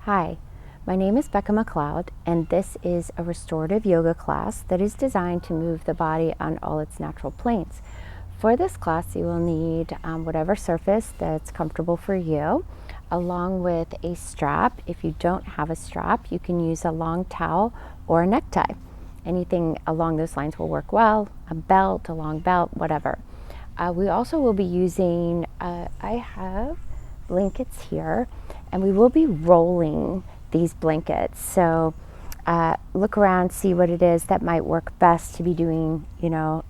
Hi, my name is Becca McLeod, and this is a restorative yoga class that is designed to move the body on all its natural planes. For this class, you will need whatever surface that's comfortable for you, along with a strap. If you don't have a strap, you can use a long towel or a necktie. Anything along those lines will work well, a belt, a long belt, whatever. We also will be using, I have blankets here, and we will be rolling these blankets. So look around, see what it is that might work best to be doing,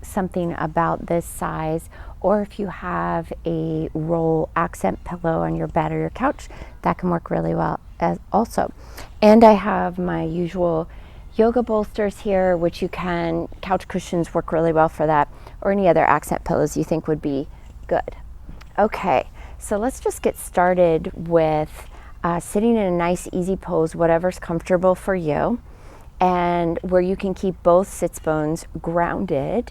something about this size. Or if you have a roll accent pillow on your bed or your couch, that can work really well as also. And I have my usual yoga bolsters here, which couch cushions work really well for that, or any other accent pillows you think would be good. Okay, so let's just get started with sitting in a nice easy pose, whatever's comfortable for you, and where you can keep both sits bones grounded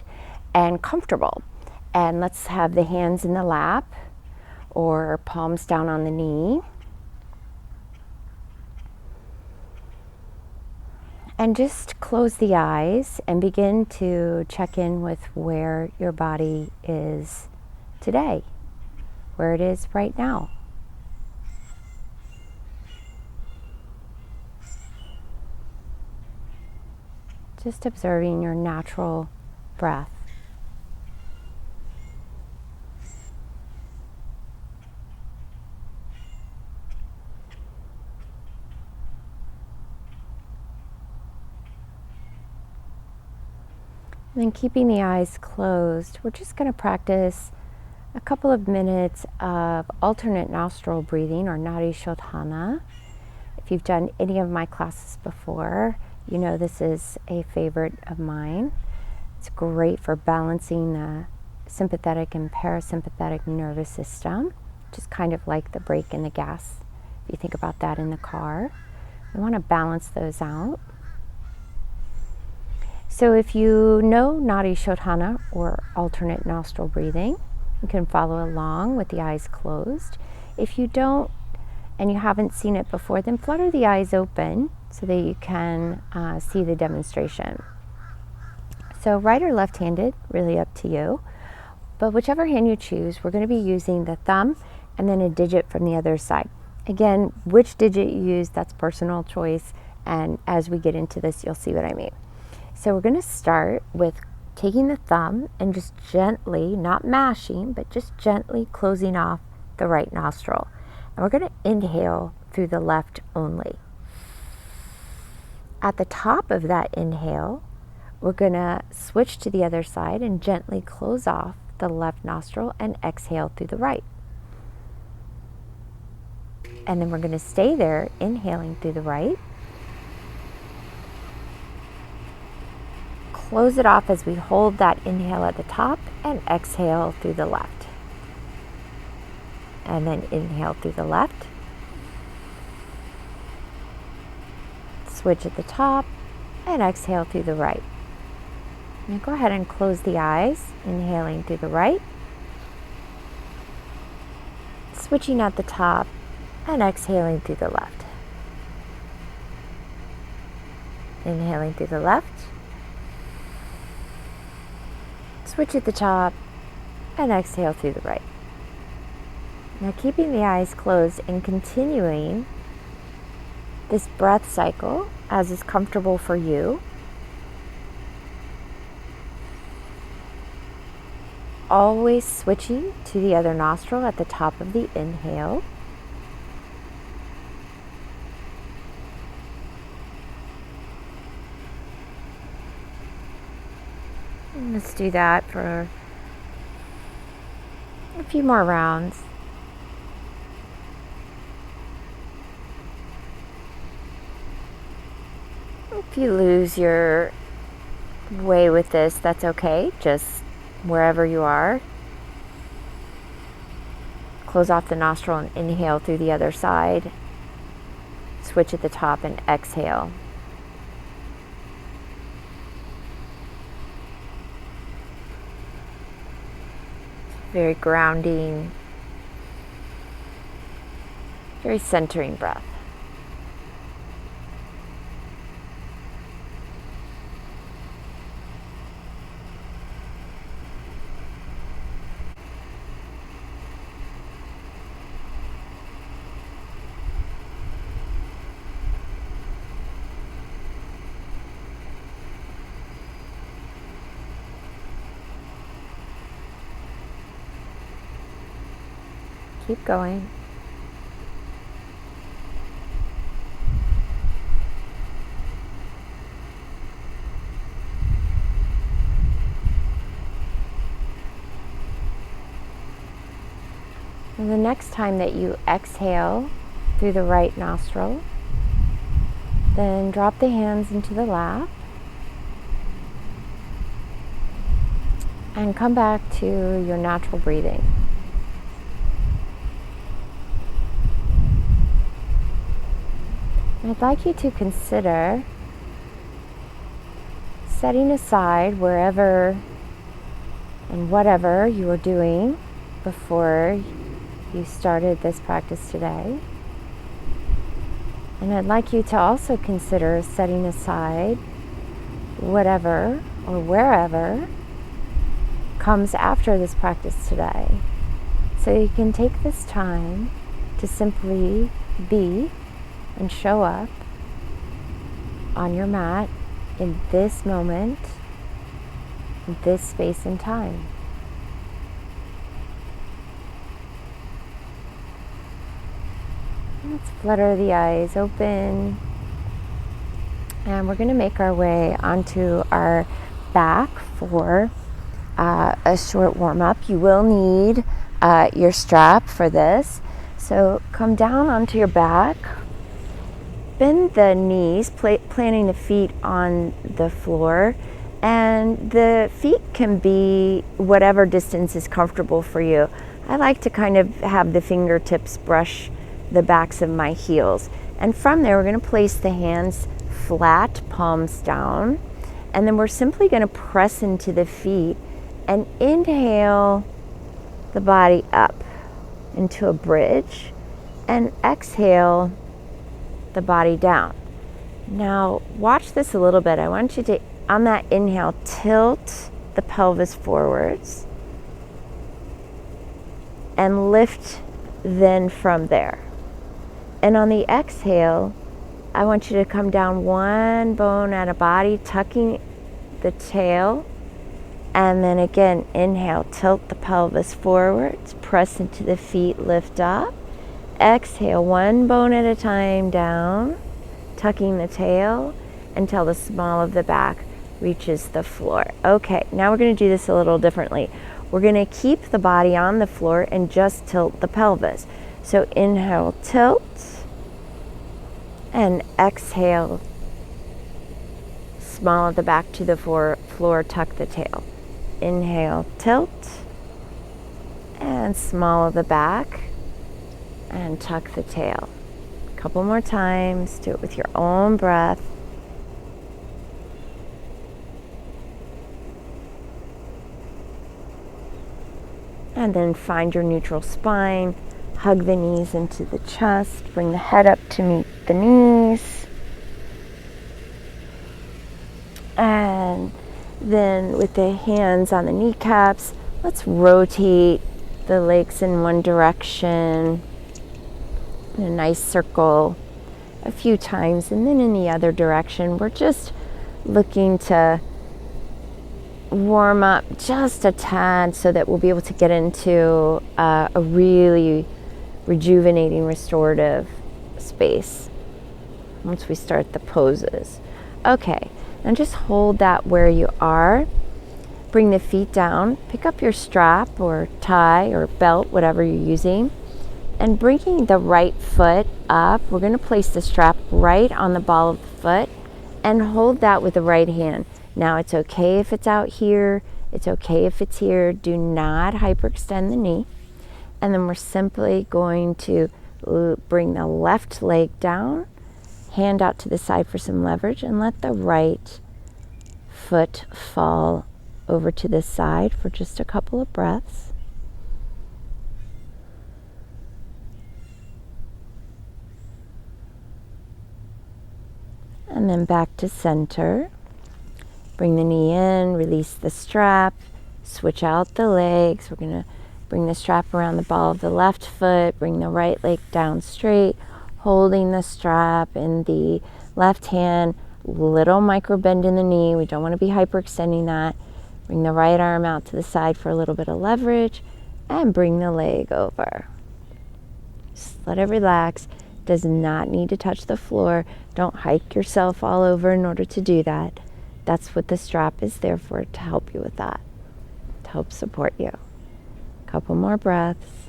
and comfortable. And let's have the hands in the lap or palms down on the knee. And just close the eyes and begin to check in with where your body is today, where it is right now. Just observing your natural breath. And then keeping the eyes closed, we're just going to practice a couple of minutes of alternate nostril breathing, or Nadi Shodhana. If you've done any of my classes before, you know this is a favorite of mine. It's great for balancing the sympathetic and parasympathetic nervous system, which is kind of like the brake and the gas. If you think about that in the car, we want to balance those out. So if you know Nadi Shodhana, or alternate nostril breathing, you can follow along with the eyes closed. If you don't and you haven't seen it before, then flutter the eyes open so that you can see the demonstration. So right or left-handed, really up to you. But whichever hand you choose, we're going to be using the thumb and then a digit from the other side. Again, which digit you use, that's personal choice. And as we get into this, you'll see what I mean. So we're going to start with taking the thumb and just gently, not mashing, but just gently closing off the right nostril. And we're going to inhale through the left only. At the top of that inhale, we're going to switch to the other side and gently close off the left nostril and exhale through the right. And then we're going to stay there, inhaling through the right. Close it off as we hold that inhale at the top and exhale through the left. And then inhale through the left. Switch at the top and exhale through the right. Now go ahead and close the eyes, inhaling through the right. Switching at the top and exhaling through the left. Inhaling through the left. Switch at the top and exhale through the right. Now keeping the eyes closed and continuing this breath cycle as is comfortable for you. Always switching to the other nostril at the top of the inhale. And let's do that for a few more rounds. If you lose your way with this, that's okay. Just wherever you are, close off the nostril and inhale through the other side. Switch at the top and exhale. Very grounding, very centering breath. Keep going. And the next time that you exhale through the right nostril, then drop the hands into the lap and come back to your natural breathing. I'd like you to consider setting aside wherever and whatever you were doing before you started this practice today. And I'd like you to also consider setting aside whatever or wherever comes after this practice today. So you can take this time to simply be and show up on your mat in this moment, in this space and time. Let's flutter the eyes open. And we're going to make our way onto our back for a short warm-up. You will need your strap for this. So come down onto your back. Bend the knees, planting the feet on the floor. And the feet can be whatever distance is comfortable for you. I like to kind of have the fingertips brush the backs of my heels. And from there, we're going to place the hands flat, palms down. And then we're simply going to press into the feet and inhale the body up into a bridge and exhale the body down. Now, watch this a little bit. I want you to, on that inhale, tilt the pelvis forwards and lift then from there. And on the exhale, I want you to come down one bone at a body, tucking the tail. And then again, inhale, tilt the pelvis forwards, press into the feet, lift up. Exhale, one bone at a time down, tucking the tail until the small of the back reaches the floor. Okay, now we're going to do this a little differently. We're going to keep the body on the floor and just tilt the pelvis. So inhale, tilt, and exhale, small of the back to the floor, tuck the tail. Inhale, tilt, and small of the back, and tuck the tail. A couple more times. Do it with your own breath. And then find your neutral spine. Hug the knees into the chest. Bring the head up to meet the knees. And then with the hands on the kneecaps, let's rotate the legs in one direction in a nice circle a few times, and then in the other direction. We're just looking to warm up just a tad so that we'll be able to get into a really rejuvenating, restorative space once we start the poses. Okay, now just hold that where you are. Bring the feet down, pick up your strap or tie or belt, whatever you're using, and bringing the right foot up, we're going to place the strap right on the ball of the foot and hold that with the right hand. Now it's okay if it's out here, it's okay if it's here. Do not hyperextend the knee. And then we're simply going to bring the left leg down, hand out to the side for some leverage, and let the right foot fall over to the side for just a couple of breaths. And then back to center. Bring the knee in, release the strap, switch out the legs. We're going to bring the strap around the ball of the left foot, bring the right leg down straight, holding the strap in the left hand, little micro bend in the knee. We don't want to be hyperextending that. Bring the right arm out to the side for a little bit of leverage and bring the leg over. Just let it relax. Does not need to touch the floor. Don't hike yourself all over in order to do that. That's what the strap is there for, to help you with that, to help support you. Couple more breaths.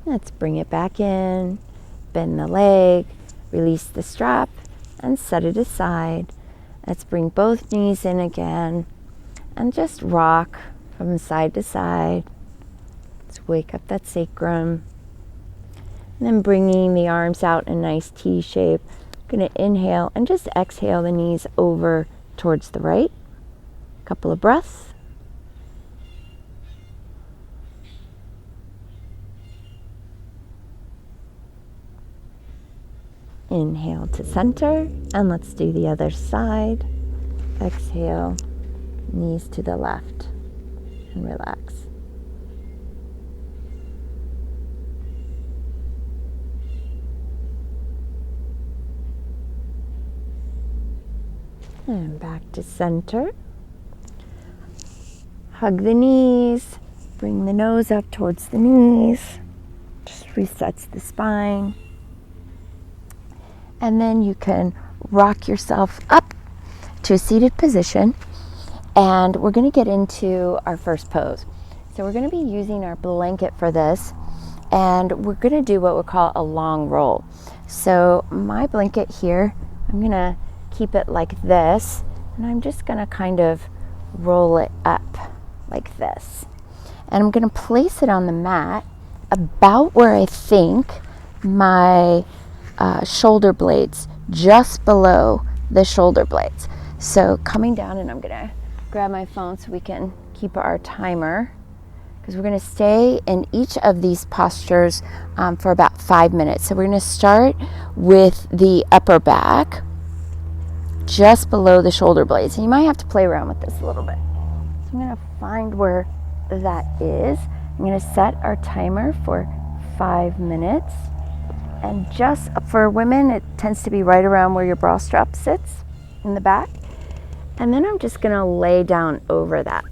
Let's bring it back in, bend the leg, release the strap, and set it aside. Let's bring both knees in again and just rock from side to side. Let's wake up that sacrum. And then bringing the arms out in a nice T shape. I'm going to inhale and just exhale the knees over towards the right. Couple of breaths. Inhale to center, and let's do the other side. Exhale, knees to the left, and relax. And back to center. Hug the knees, bring the nose up towards the knees. Just resets the spine. And then you can rock yourself up to a seated position. And we're going to get into our first pose. So we're going to be using our blanket for this. And we're going to do what we call a long roll. So my blanket here, I'm going to keep it like this. And I'm just going to kind of roll it up like this. And I'm going to place it on the mat about where I think my shoulder blades, just below the shoulder blades. So coming down, and I'm going to grab my phone so we can keep our timer, because we're going to stay in each of these postures for about 5 minutes. So we're going to start with the upper back, just below the shoulder blades. And you might have to play around with this a little bit. So I'm going to find where that is. I'm going to set our timer for 5 minutes. And just for women, it tends to be right around where your bra strap sits in the back. And then I'm just going to lay down over that.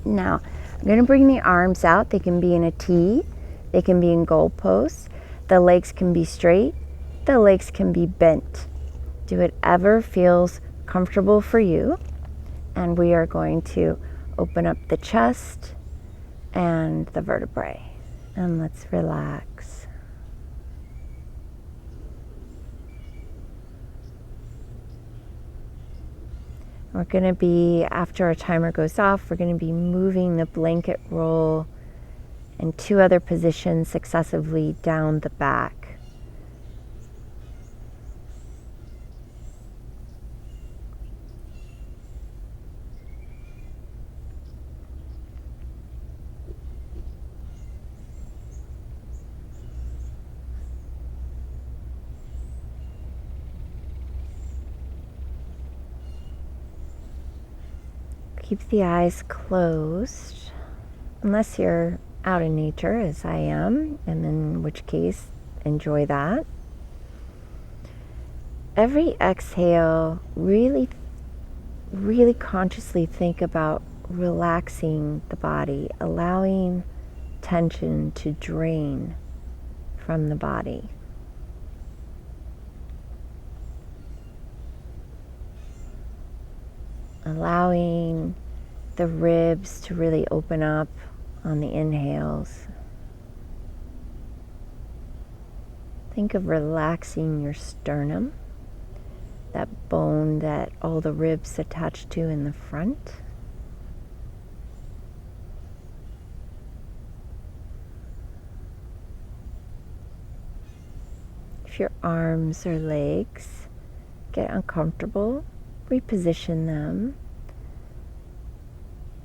Now, I'm going to bring the arms out. They can be in a T. They can be in goalposts. The legs can be straight. The legs can be bent. Do whatever feels comfortable for you. And we are going to open up the chest and the vertebrae. And let's relax. We're going to be, after our timer goes off, we're going to be moving the blanket roll in 2 other positions successively down the back. Keep the eyes closed, unless you're out in nature, as I am, and in which case, enjoy that. Every exhale, really consciously think about relaxing the body, allowing tension to drain from the body. Allowing the ribs to really open up on the inhales. Think of relaxing your sternum, that bone that all the ribs attach to in the front. If your arms or legs get uncomfortable, reposition them.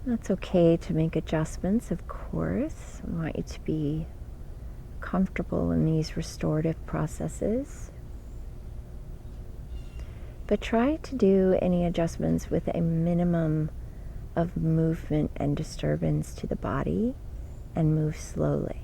That's okay to make adjustments, of course. I want you to be comfortable in these restorative processes. But try to do any adjustments with a minimum of movement and disturbance to the body, and move slowly.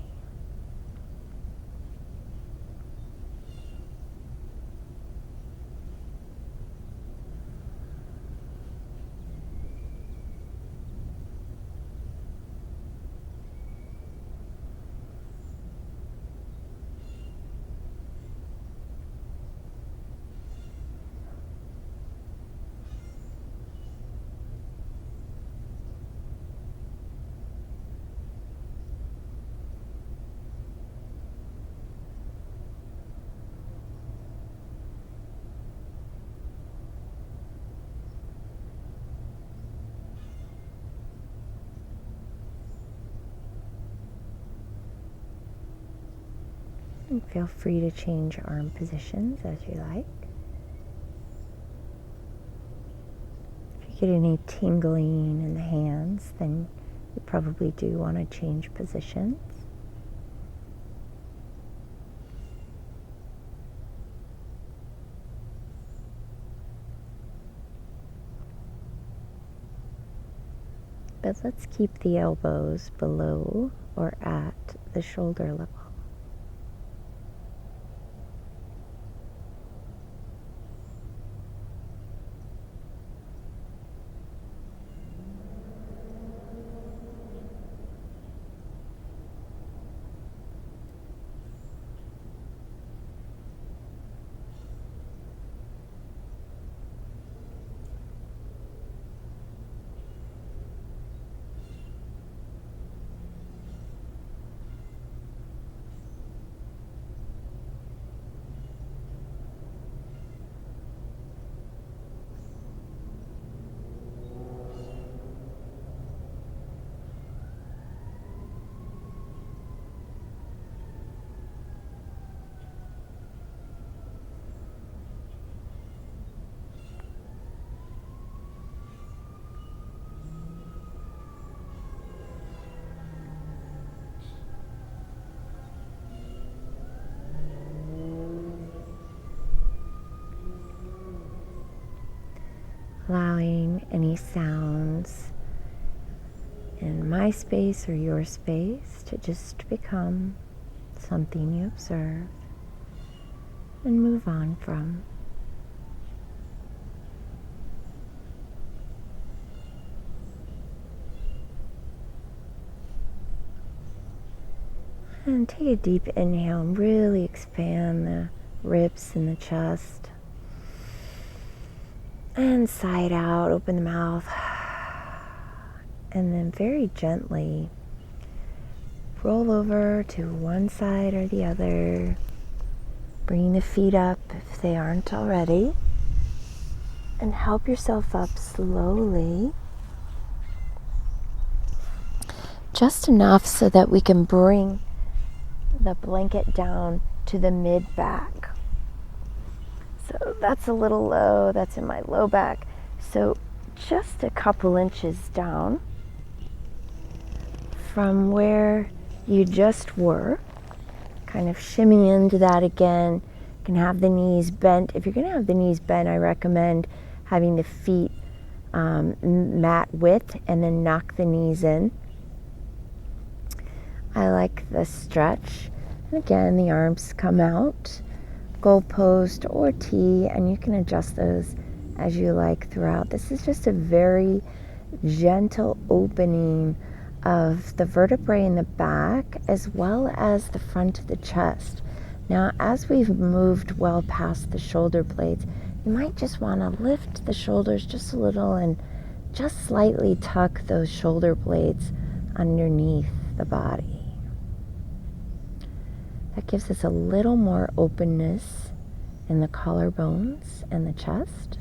And feel free to change arm positions as you like. If you get any tingling in the hands, then you probably do want to change positions. But let's keep the elbows below or at the shoulder level. Allowing any sounds in my space or your space to just become something you observe and move on from. And take a deep inhale and really expand the ribs and the chest. And sigh it out, open the mouth. And then very gently roll over to one side or the other. Bring the feet up if they aren't already. And help yourself up slowly. Just enough so that we can bring the blanket down to the mid-back. So that's a little low, that's in my low back. So just a couple inches down from where you just were. Kind of shimmy into that again. You can have the knees bent. If you're going to have the knees bent, I recommend having the feet mat width and then knock the knees in. I like the stretch. And again, the arms come out, goalpost or T, and you can adjust those as you like throughout. This is just a very gentle opening of the vertebrae in the back as well as the front of the chest. Now, as we've moved well past the shoulder blades, you might just want to lift the shoulders just a little and just slightly tuck those shoulder blades underneath the body. That gives us a little more openness in the collarbones and the chest.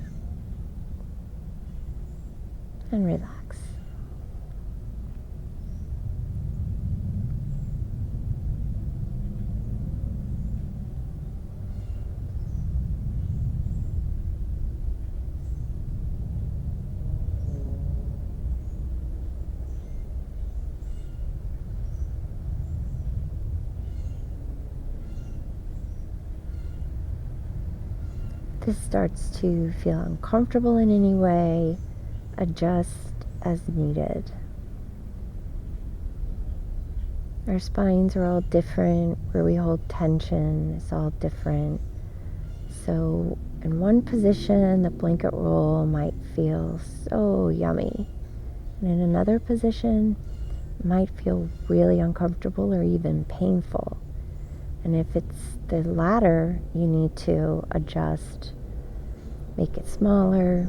And relax. This starts to feel uncomfortable in any way, adjust as needed. Our spines are all different. Where we hold tension is all different. So in one position, the blanket roll might feel so yummy. And in another position, it might feel really uncomfortable or even painful. And if it's the latter, you need to adjust, make it smaller,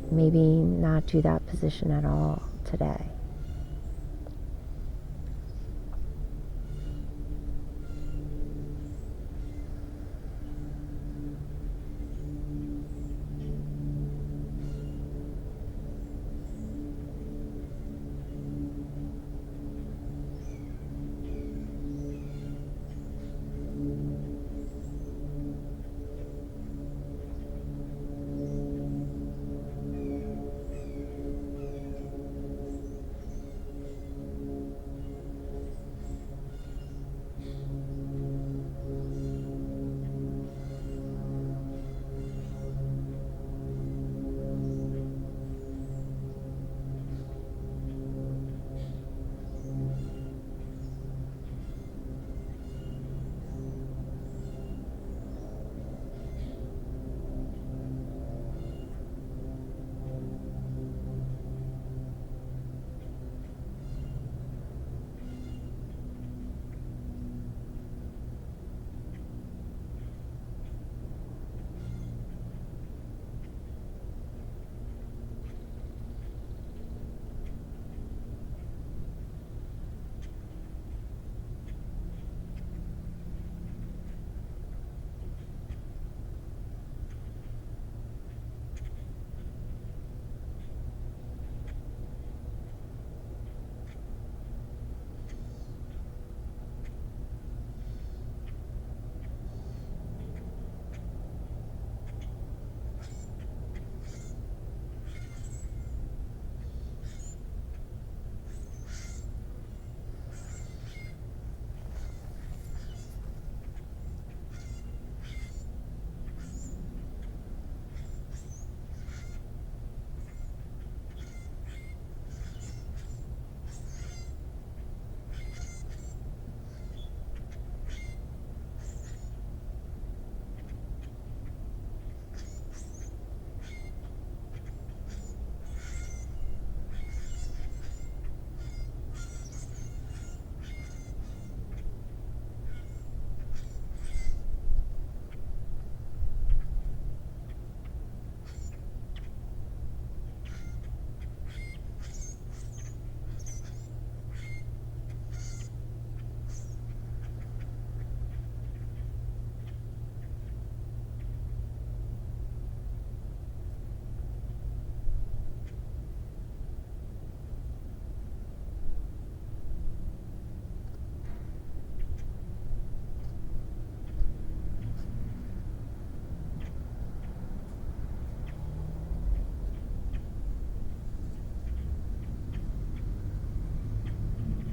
maybe not do that position at all today.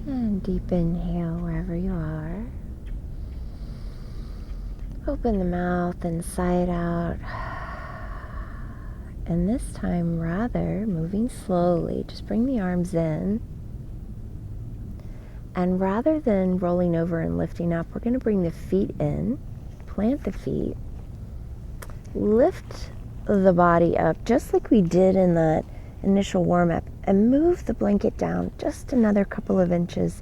And deep inhale wherever you are. Open the mouth and sigh it out. And this time, rather, moving slowly, just bring the arms in. And rather than rolling over and lifting up, we're going to bring the feet in, plant the feet, lift the body up just like we did in that initial warm-up, and move the blanket down just another couple of inches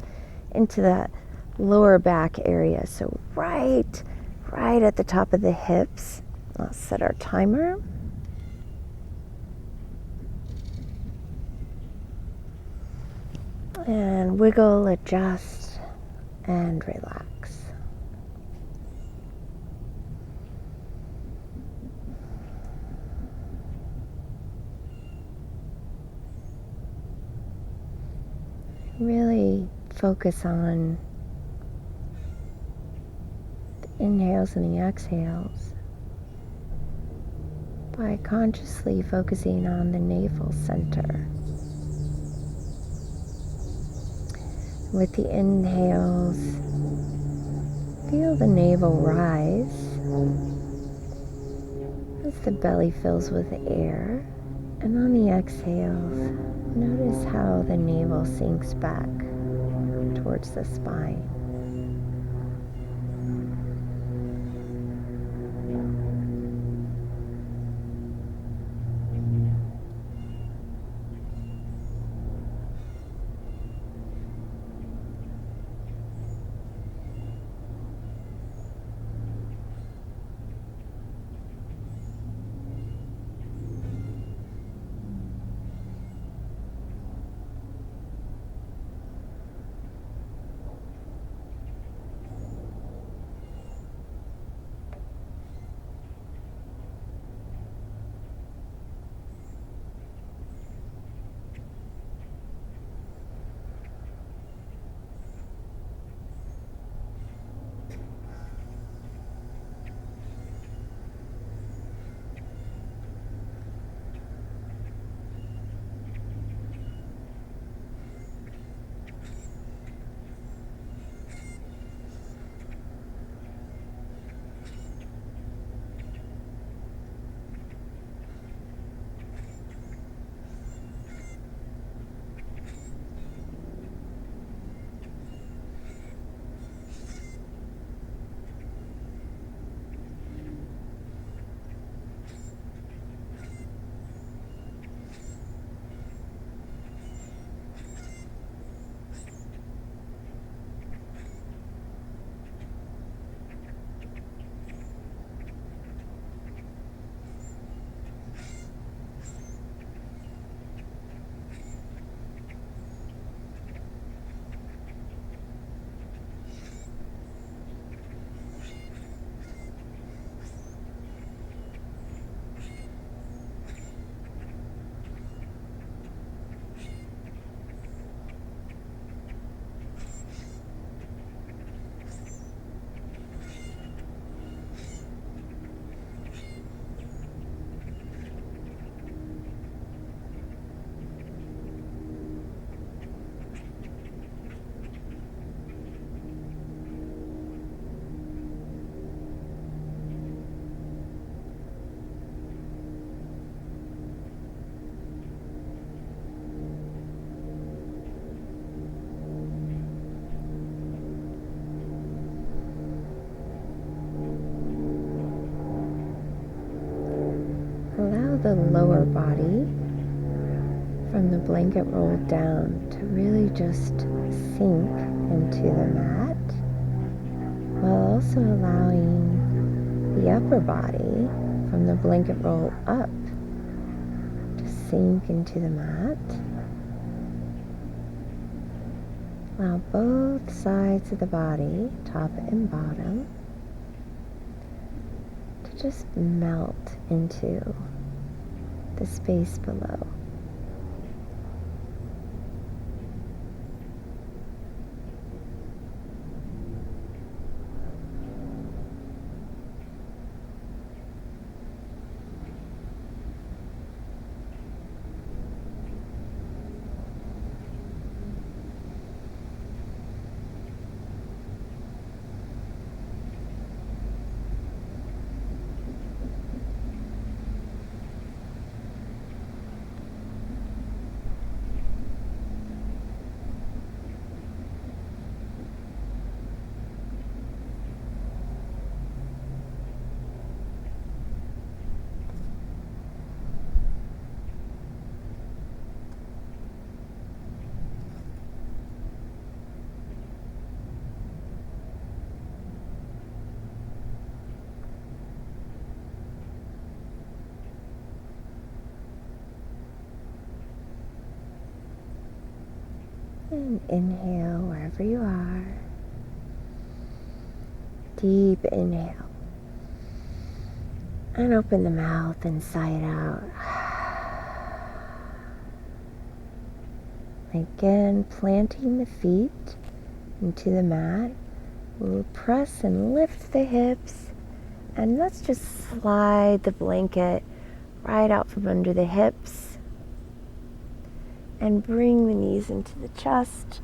into that lower back area. So right at the top of the hips. Let's set our timer. And wiggle, adjust, and relax. Really focus on the inhales and the exhales by consciously focusing on the navel center. With the inhales, feel the navel rise as the belly fills with air. And on the exhales, notice how the navel sinks back towards the spine. Allow the lower body from the blanket roll down to really just sink into the mat, while also allowing the upper body from the blanket roll up to sink into the mat. Allow both sides of the body, top and bottom, to just melt into the space below. Inhale wherever you are. Deep inhale. And open the mouth and sigh it out. Again, planting the feet into the mat. We'll press and lift the hips. And let's just slide the blanket right out from under the hips. And bring the knees into the chest.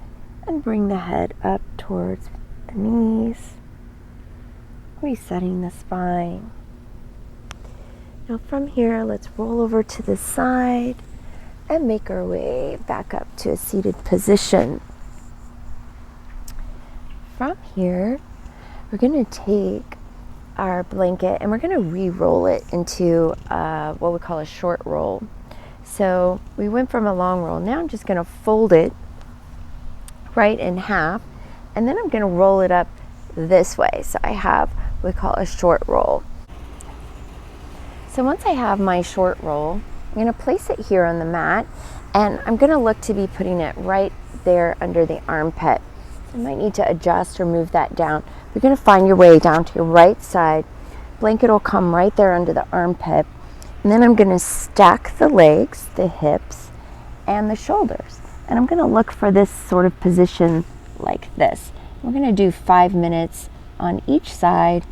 And bring the head up towards the knees. Resetting the spine. Now from here, let's roll over to the side and make our way back up to a seated position. From here, we're going to take our blanket and we're going to re-roll it into what we call a short roll. So we went from a long roll. Now I'm just going to fold it right in half, and then I'm going to roll it up this way. So I have what we call a short roll. So once I have my short roll, I'm going to place it here on the mat, and I'm going to look to be putting it right there under the armpit. You might need to adjust or move that down. You're going to find your way down to your right side. Blanket will come right there under the armpit, and then I'm going to stack the legs, the hips, and the shoulders. And I'm going to look for this sort of position like this. We're going to do 5 minutes on each side.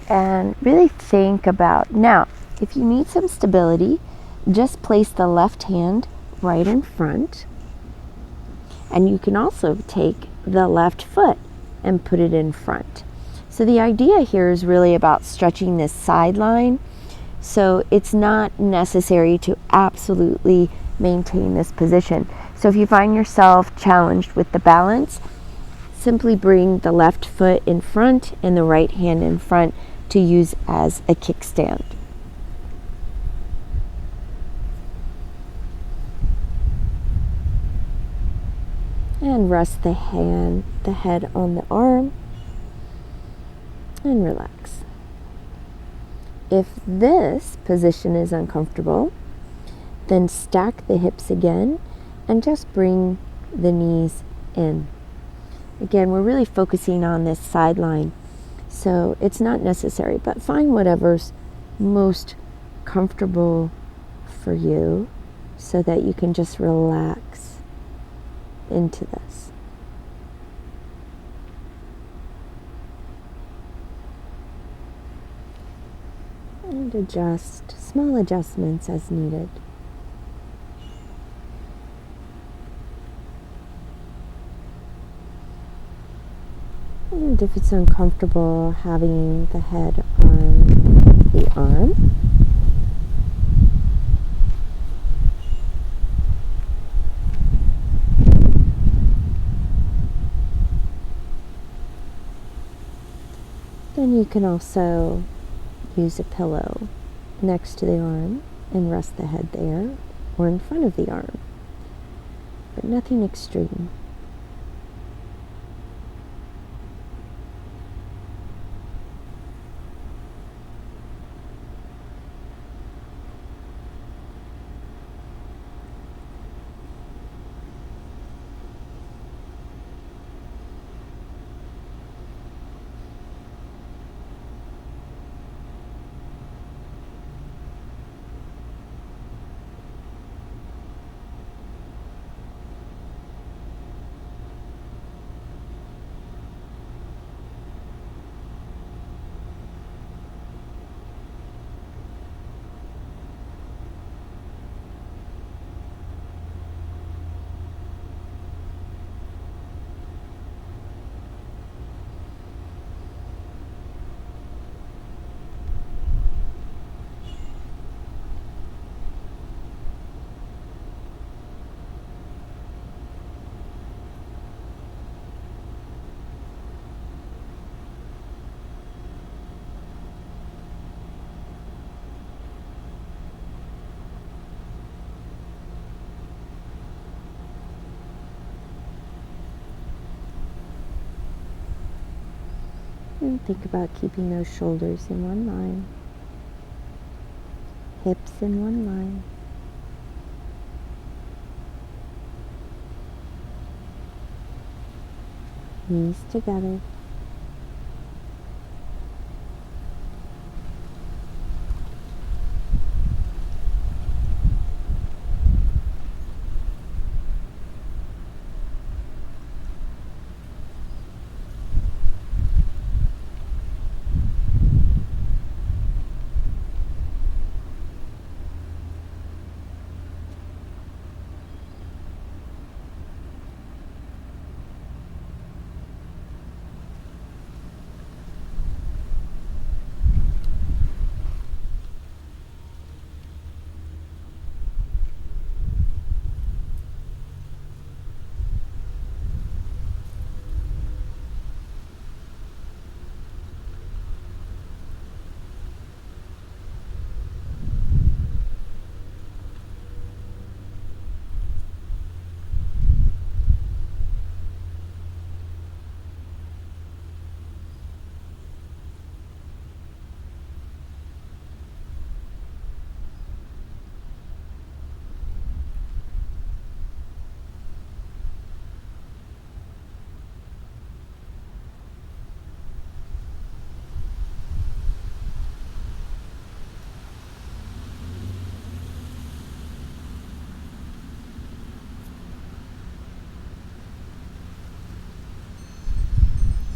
And really think about, now, if you need some stability, just place the left hand right in front. And you can also take the left foot and put it in front. So the idea here is really about stretching this sideline. So it's not necessary to absolutely maintain this position. So if you find yourself challenged with the balance, simply bring the left foot in front and the right hand in front to use as a kickstand. And rest the head on the arm and relax. If this position is uncomfortable, then stack the hips again and just bring the knees in. Again, we're really focusing on this sideline, so it's not necessary, but find whatever's most comfortable for you so that you can just relax into this. And adjust, small adjustments as needed. And if it's uncomfortable having the head on the arm, then you can also use a pillow next to the arm and rest the head there or in front of the arm, but nothing extreme. And think about keeping those shoulders in one line, hips in one line. Knees together.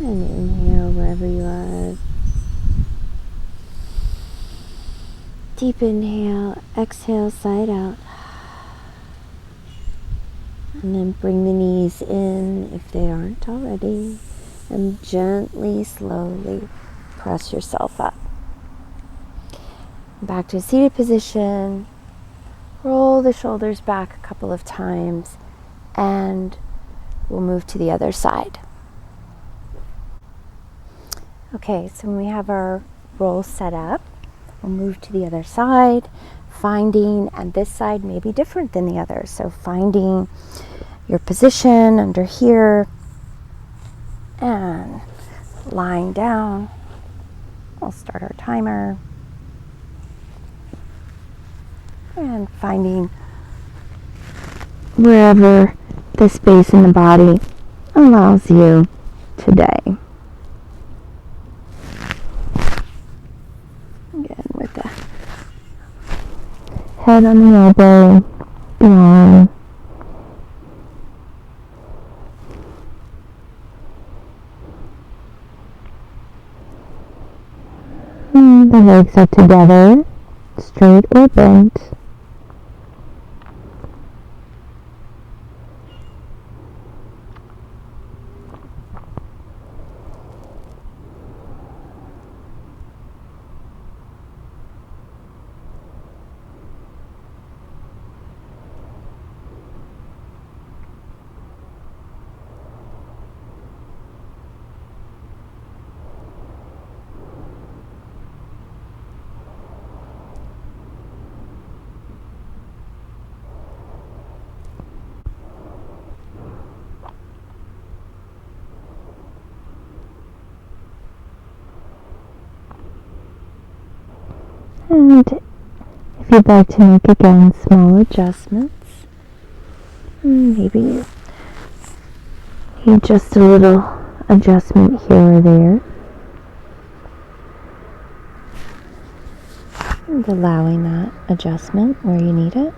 And inhale wherever you are. Deep inhale, exhale, side out. And then bring the knees in if they aren't already. And gently, slowly press yourself up. Back to a seated position. Roll the shoulders back a couple of times. And we'll move to the other side. Okay, so when we have our roll set up, we'll move to the other side, finding, and this side may be different than the other, so finding your position under here and lying down. We'll start our timer and finding wherever the space in the body allows you today. Again, with the head on the elbow, the arm. The legs are together, straight or bent. And if you'd like to make again small adjustments, maybe you need just a little adjustment here or there, and allowing that adjustment where you need it.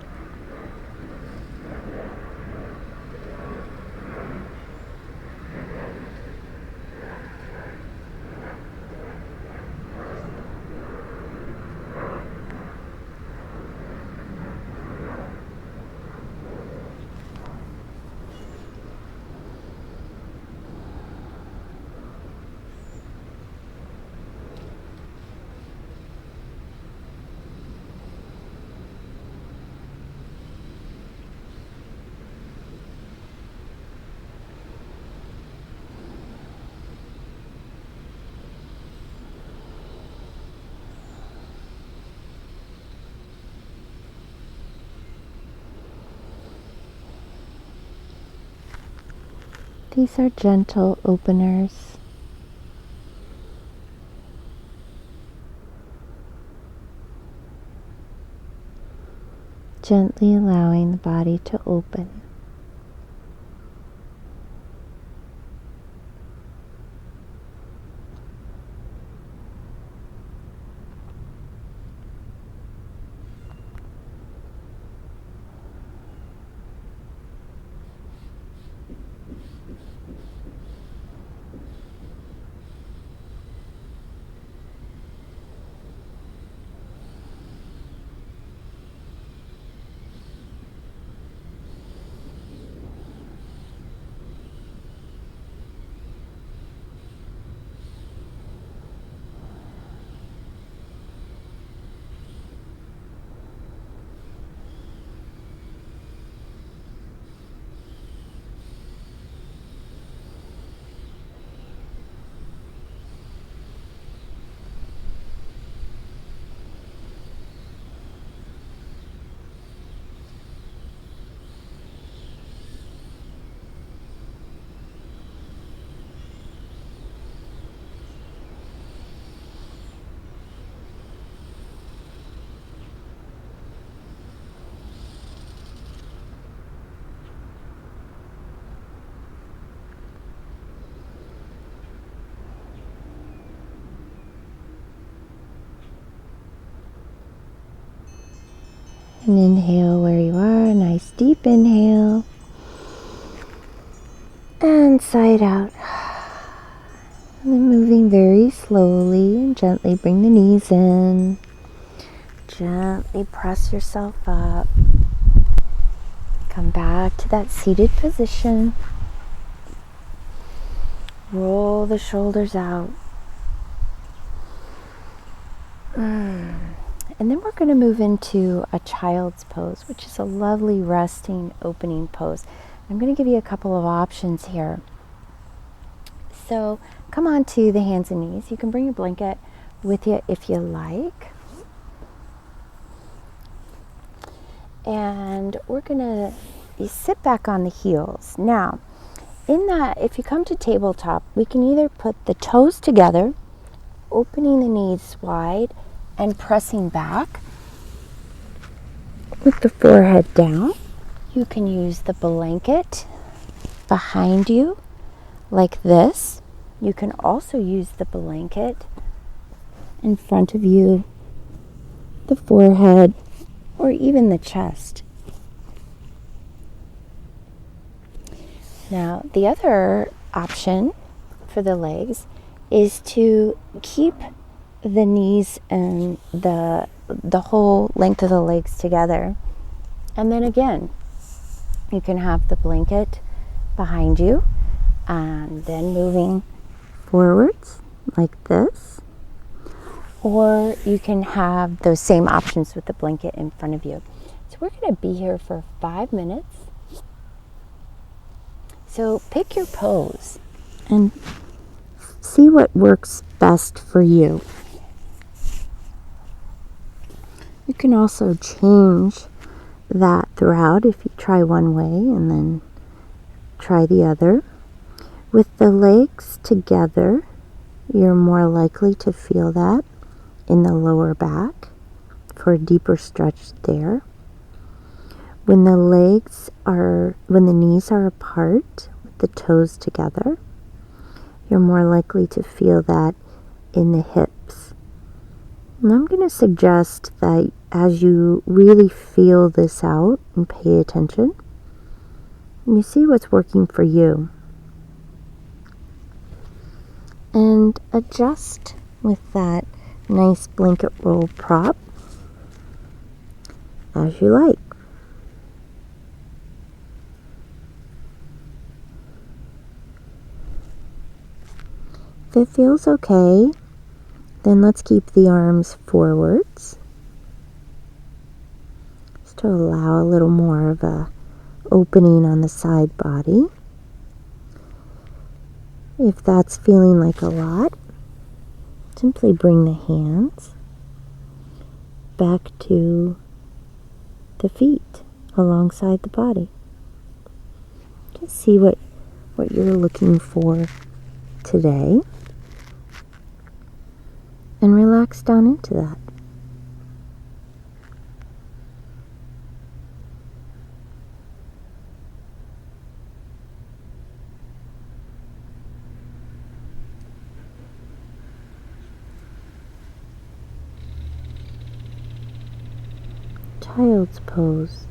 These are gentle openers. Gently allowing the body to open. And inhale where you are, nice deep inhale. And sigh out. And then moving very slowly and gently, bring the knees in. Gently press yourself up. Come back to that seated position. Roll the shoulders out. And then we're going to move into a child's pose, which is a lovely resting opening pose. I'm going to give you a couple of options here. So come on to the hands and knees. You can bring your blanket with you if you like. And we're going to sit back on the heels. Now, in that, if you come to tabletop, we can either put the toes together, opening the knees wide and pressing back with the forehead down. You can use the blanket behind you like this. You can also use the blanket in front of you, the forehead, or even the chest. Now, the other option for the legs is to keep the knees and the whole length of the legs together. And then again, you can have the blanket behind you and then moving forwards like this. Or you can have those same options with the blanket in front of you. So we're going to be here for 5 minutes. So pick your pose and see what works best for you. You can also change that throughout if you try one way and then try the other. With the legs together, you're more likely to feel that in the lower back for a deeper stretch there. When the knees are apart with the toes together, you're more likely to feel that in the hips. And I'm going to suggest that as you really feel this out and pay attention, you see what's working for you. And adjust with that nice blanket roll prop as you like. If it feels okay, then let's keep the arms forwards, just to allow a little more of a opening on the side body. If that's feeling like a lot, simply bring the hands back to the feet alongside the body. Just see what you're looking for today and relax down into that. Child's pose.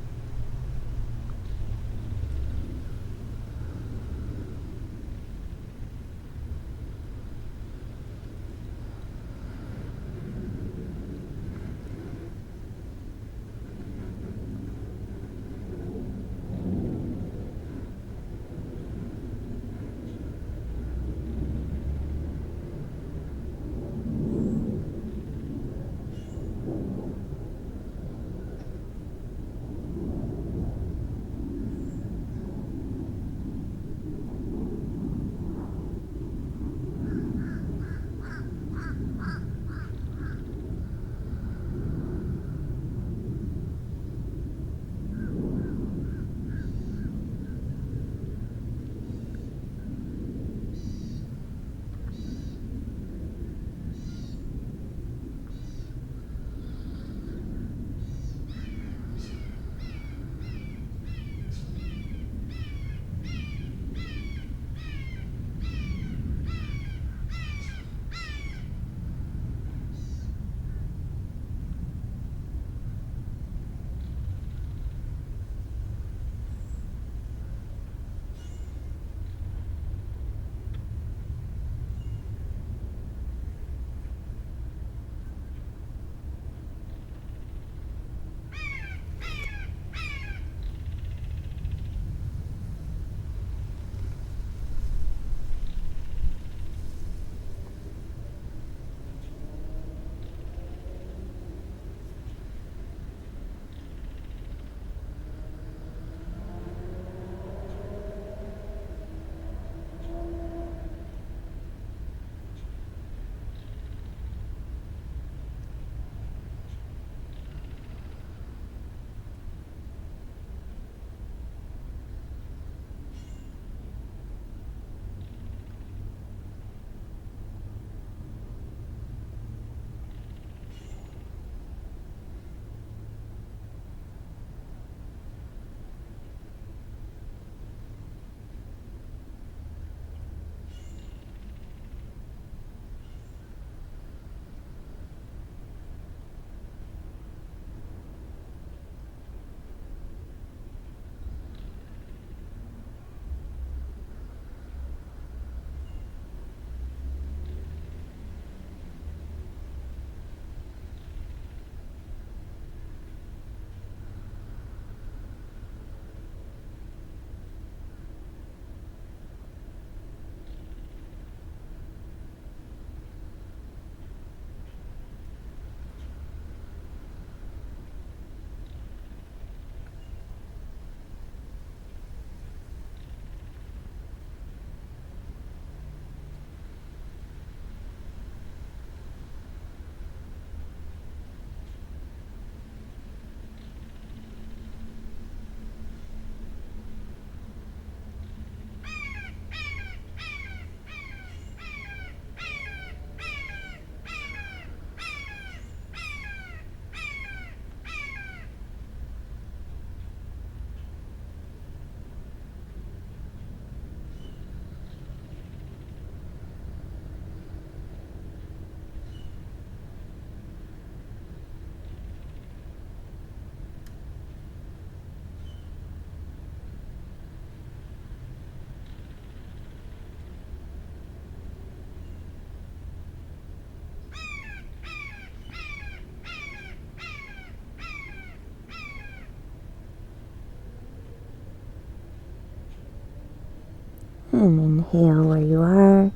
And inhale where you are.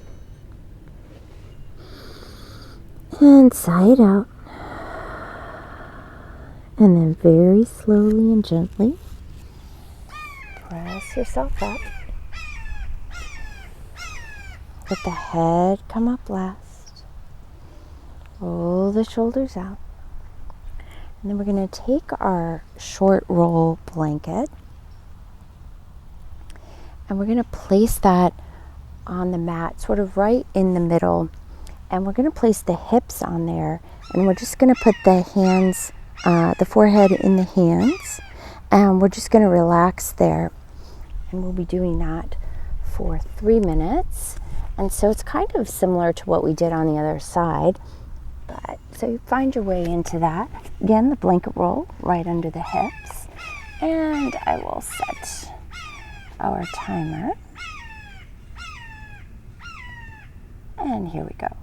And sigh it out. And then very slowly and gently press yourself up. Let the head come up last. Roll the shoulders out. And then we're going to take our short roll blanket and we're going to place that on the mat, sort of right in the middle. And we're going to place the hips on there. And we're just going to put the hands, the forehead in the hands. And we're just going to relax there. And we'll be doing that for 3 minutes. And so it's kind of similar to what we did on the other side. But so you find your way into that. Again, the blanket roll right under the hips. And I will set our timer. And here we go.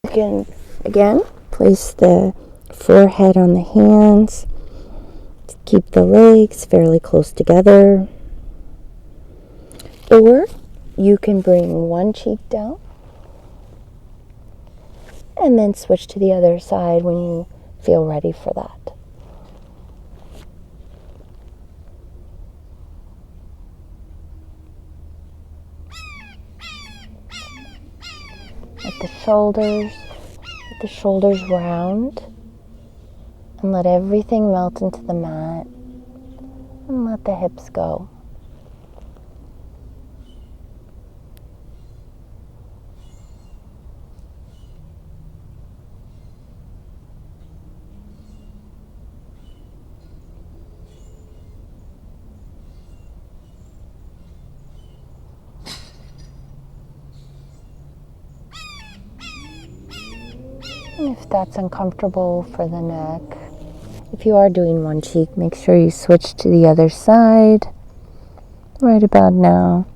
You can, again, place the forehead on the hands. Keep the legs fairly close together. Or you can bring one cheek down and then switch to the other side when you feel ready for that. Let the shoulders round, and let everything melt into the mat, and let the hips go. And if that's uncomfortable for the neck, if you are doing one cheek, make sure you switch to the other side right about now.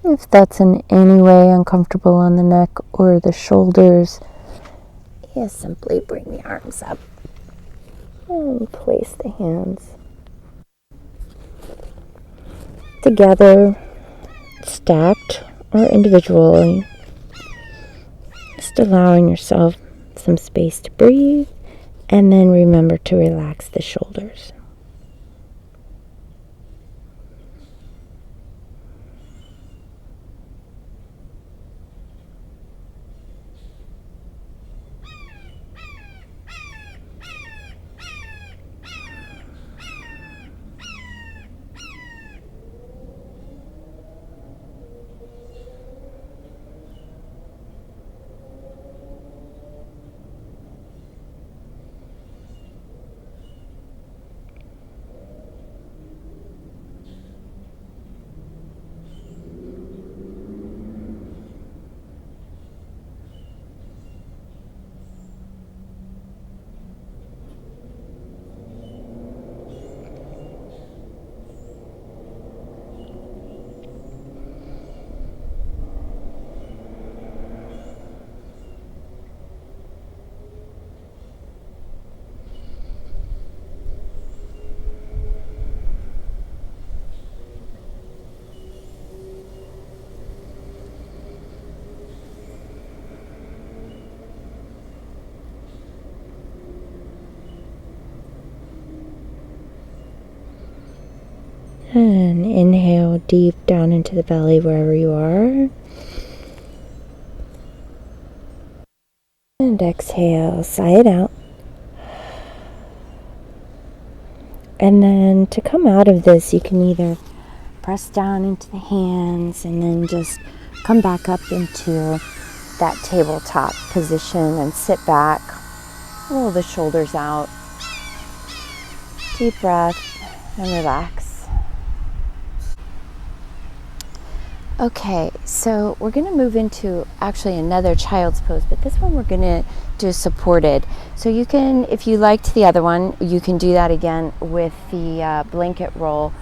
If that's in any way uncomfortable on the neck or the shoulders, you simply bring the arms up and place the hands together, stacked or individually. Just allowing yourself some space to breathe, and then remember to relax the shoulders. And inhale deep down into the belly wherever you are. And exhale, sigh it out. And then to come out of this, you can either press down into the hands and then just come back up into that tabletop position and sit back. Roll the shoulders out. Deep breath and relax. Okay, so we're going to move into actually another child's pose, but this one we're going to do supported. So you can, if you liked the other one, you can do that again with the blanket roll.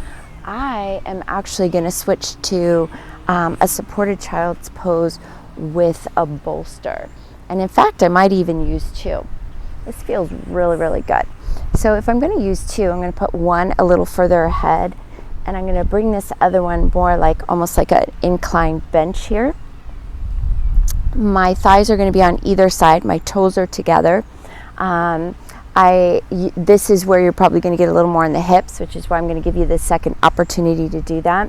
I am actually going to switch to a supported child's pose with a bolster. And in fact, I might even use two. This feels really, really good. So if I'm going to use two, I'm going to put one a little further ahead, and I'm going to bring this other one more like almost like an inclined bench here. My thighs are going to be on either side. My toes are together. This is where you're probably going to get a little more in the hips, which is why I'm going to give you the second opportunity to do that.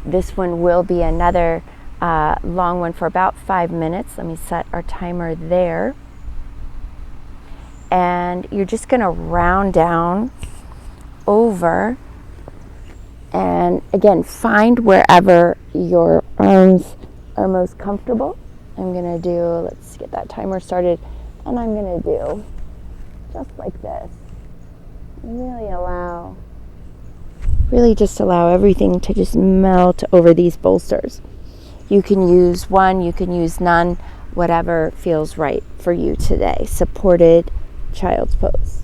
This one will be another long one for about 5 minutes. Let me set our timer there. And you're just going to round down over, and again, find wherever your arms are most comfortable. I'm going to do, let's get that timer started, and I'm going to do just like this. Really just allow everything to just melt over these bolsters. You can use one, you can use none, whatever feels right for you today. Supported child's pose.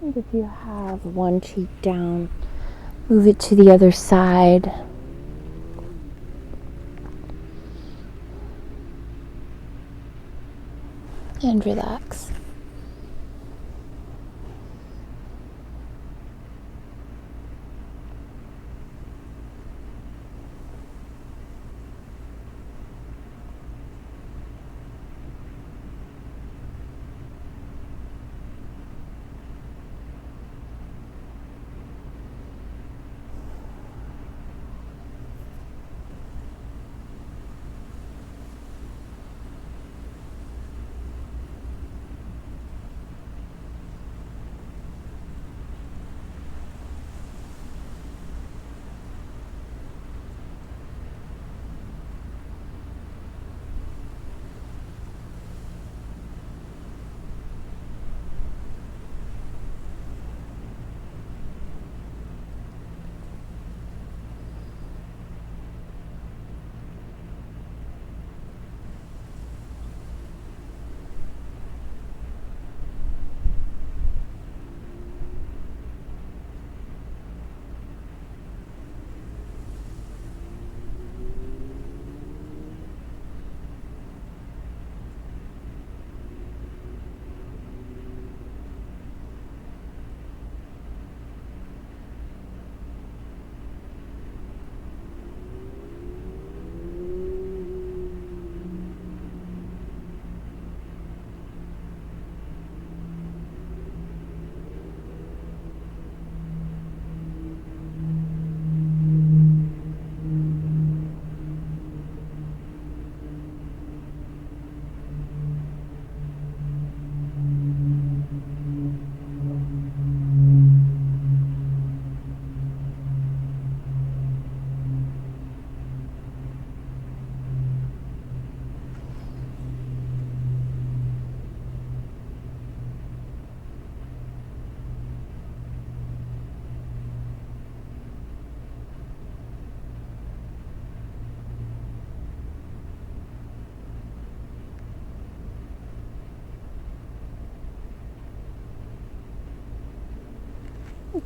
And if you have one cheek down, move it to the other side. And relax.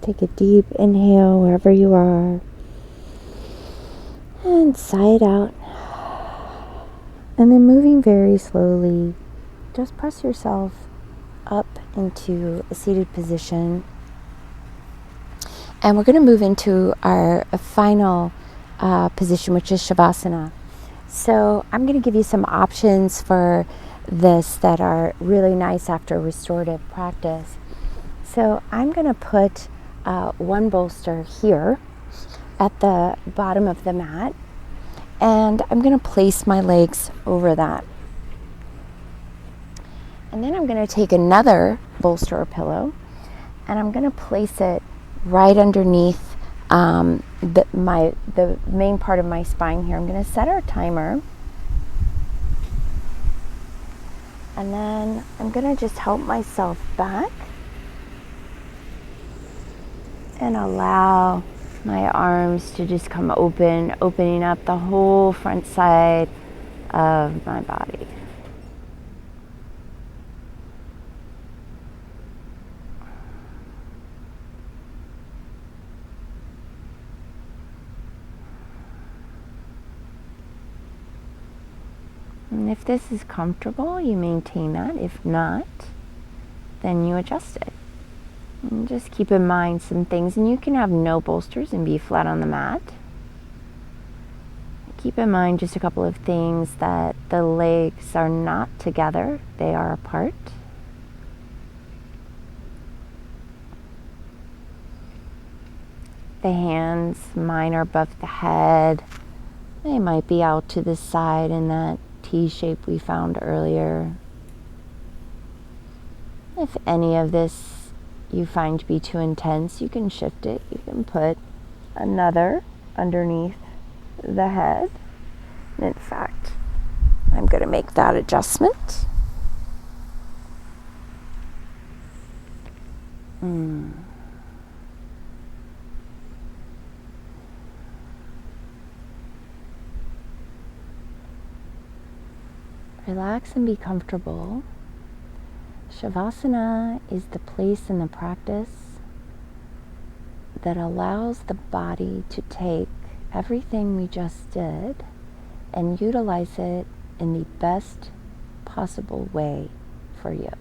Take a deep inhale wherever you are. And sigh it out. And then moving very slowly, just press yourself up into a seated position. And we're going to move into our final position, which is Shavasana. So I'm going to give you some options for this that are really nice after restorative practice. So I'm going to put one bolster here at the bottom of the mat, and I'm going to place my legs over that. And then I'm going to take another bolster or pillow, and I'm going to place it right underneath the main part of my spine here. I'm going to set our timer, and then I'm going to just help myself back and allow my arms to just come open, opening up the whole front side of my body. And if this is comfortable, you maintain that. If not, then you adjust it. And just keep in mind some things, and you can have no bolsters and be flat on the mat. Keep in mind just a couple of things, that the legs are not together, they are apart. The hands, mine are above the head. They might be out to the side in that T shape we found earlier. If any of this you find to be too intense, you can shift it. You can put another underneath the head. And in fact, I'm going to make that adjustment. Relax and be comfortable. Shavasana is the place in the practice that allows the body to take everything we just did and utilize it in the best possible way for you.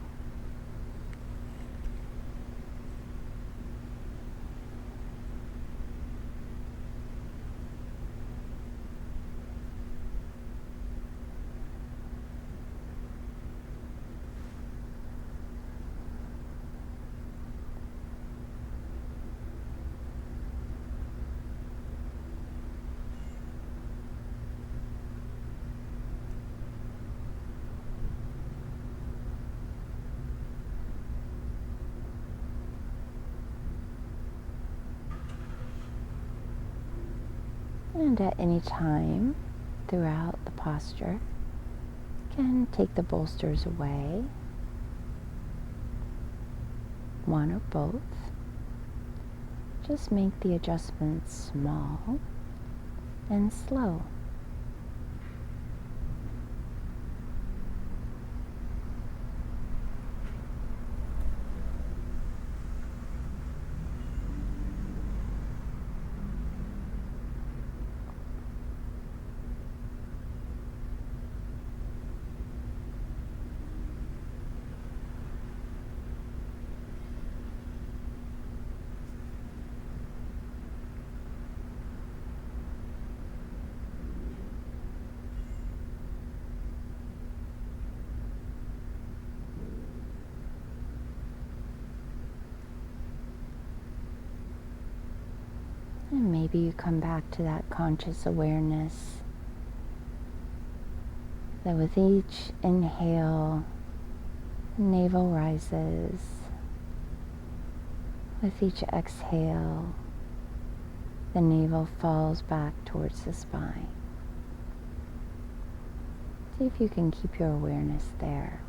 And at any time throughout the posture, you can take the bolsters away, one or both. Just make the adjustments small and slow. And maybe you come back to that conscious awareness that with each inhale, navel rises. With each exhale, the navel falls back towards the spine. See if you can keep your awareness there.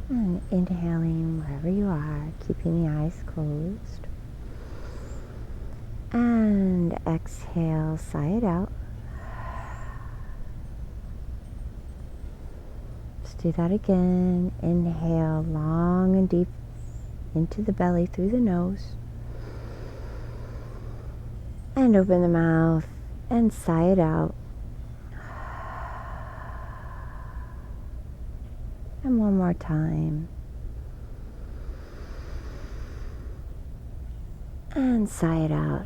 And inhaling wherever you are, keeping the eyes closed. And exhale, sigh it out. Let's do that again. Inhale long and deep into the belly through the nose. And open the mouth and sigh it out. And one more time. And sigh it out.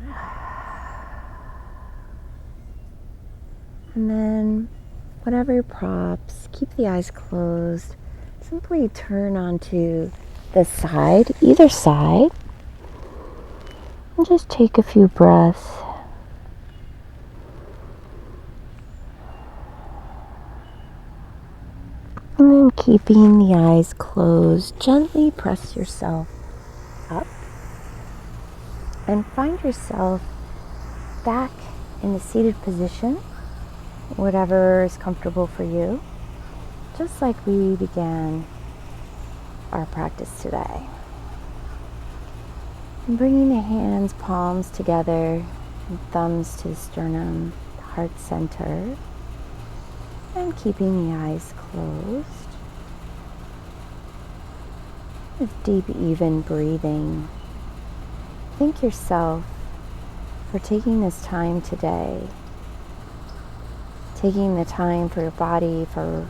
And then, whatever your props, keep the eyes closed. Simply turn onto the side, either side. And just take a few breaths. And then keeping the eyes closed, gently press yourself up and find yourself back in the seated position, whatever is comfortable for you, just like we began our practice today. And bringing the hands, palms together, and thumbs to the sternum, heart center, and keeping the eyes closed. With deep, even breathing, thank yourself for taking this time today, taking the time for your body for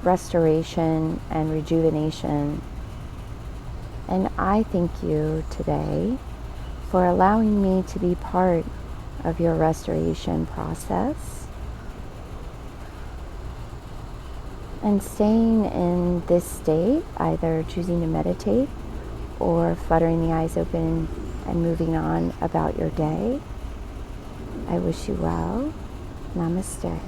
restoration and rejuvenation. And I thank you today for allowing me to be part of your restoration process and staying in this state, either choosing to meditate or fluttering the eyes open and moving on about your day. I wish you well. Namaste.